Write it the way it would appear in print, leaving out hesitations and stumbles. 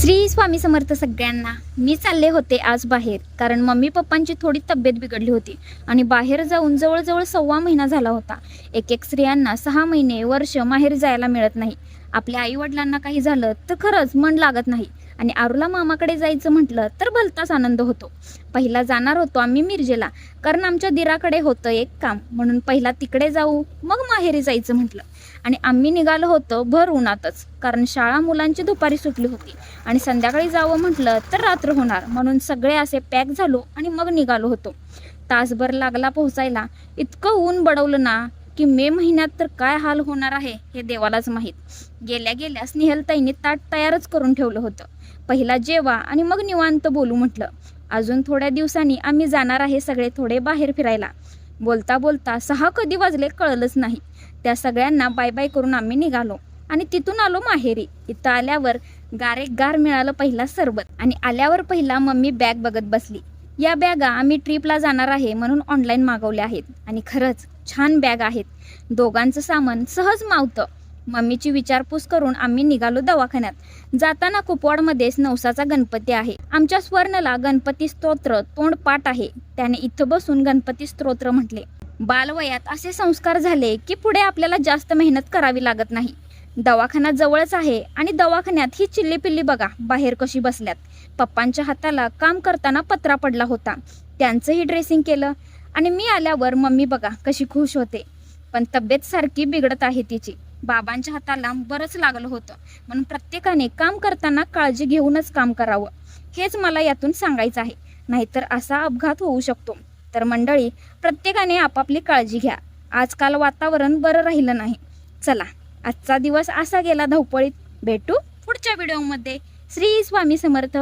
श्री स्वामी समर्थ सगळ्यांना। मी चालले होते आज बाहेर, कारण मम्मी पप्पांची थोडी तब्येत बिघडली होती आणि बाहेर जाऊन जवळजवळ 1.25 महिना झाला होता। एक स्त्रियांना 6 महिने वर्ष माहेर जायला मिळत नाही। आपल्या आई वडिलांना काही झालं तर खरंच मन लागत नाही आणि आरूला मामाकडे जायचं म्हटलं तर भलताच आनंद होतो। पहिला जाणार होतो आम्ही मिरजेला, कारण आमच्या दिराकडे होतं एक काम, म्हणून पहिला तिकडे जाऊ मग माहेरी जायचं म्हटलं। आणि आम्ही निघालो होतो भर उन्हातच, कारण शाळा मुलांची दुपारी सुटली होती आणि संध्याकाळी जावं म्हटलं तर रात्र होणार, म्हणून सगळे असे पॅक झालो आणि मग निघालो होतो। तासभर लागला पोहोचायला। इतकं ऊन बडवलं ना की मे महिन्यात तर काय हाल होणार आहे हे देवालाच माहीत। गेल्या गेल्या स्नेहलताईंनी ताट तयारच करून ठेवलं होतं। पहिला जेवा आणि मग निवांत बोलू म्हटलं। अजून थोड्या दिवसांनी आम्ही जाणार आहे सगळे थोडे बाहेर फिरायला। बोलता बोलता 6 कधी वाजले कळलंच नाही। त्या सगळ्यांना बाय बाय करून आम्ही निघालो आणि तिथून आलो माहेरी। इथं आल्यावर गार मिळालं पहिला सरबत आणि आल्यावर पहिला मम्मी बॅग बघत बसली। या बॅगा आम्ही ट्रिपला जाणार आहे म्हणून ऑनलाईन मागवल्या आहेत आणि खरंच छान बॅग आहेत। दोघांचं सामान सहज मावतं। मम्मीची विचारपूस करून आम्ही निघालो दवाखान्यात। जाताना कुपवाडमध्येच नवसाचा गणपती आहे। आमच्या स्वर्णला गणपती स्तोत्र तोंडपाठ आहे, त्याने इथं बसून गणपती स्तोत्र म्हटले। बालवयात असे संस्कार झाले की पुढे आपल्याला जास्त मेहनत करावी लागत नाही। दवाखाना जवळच आहे आणि दवाखान्यात ही चिल्ली पिल्ली बघा बाहेर कशी बसल्यात। पप्पांच्या हाताला काम करताना पत्रा पडला होता, त्यांचंही ड्रेसिंग केलं आणि मी आल्यावर मम्मी बघा कशी खुश होते। पण तब्येत सारखी बिघडत आहे तिची। बाबांच्या हाताला बरंच लागलं होतं, म्हणून प्रत्येकाने काम करताना काळजी घेऊनच काम करावं, हेच मला यातून सांगायचं आहे। नाहीतर असा अपघात होऊ शकतो। तर मंडळी, प्रत्येकाने आपापली काळजी घ्या। आजकाल वातावरण बरं राहिलं नाही। चला, आजचा दिवस असा गेला धावपळीत। भेटू पुढच्या व्हिडिओमध्ये। श्री स्वामी समर्थ।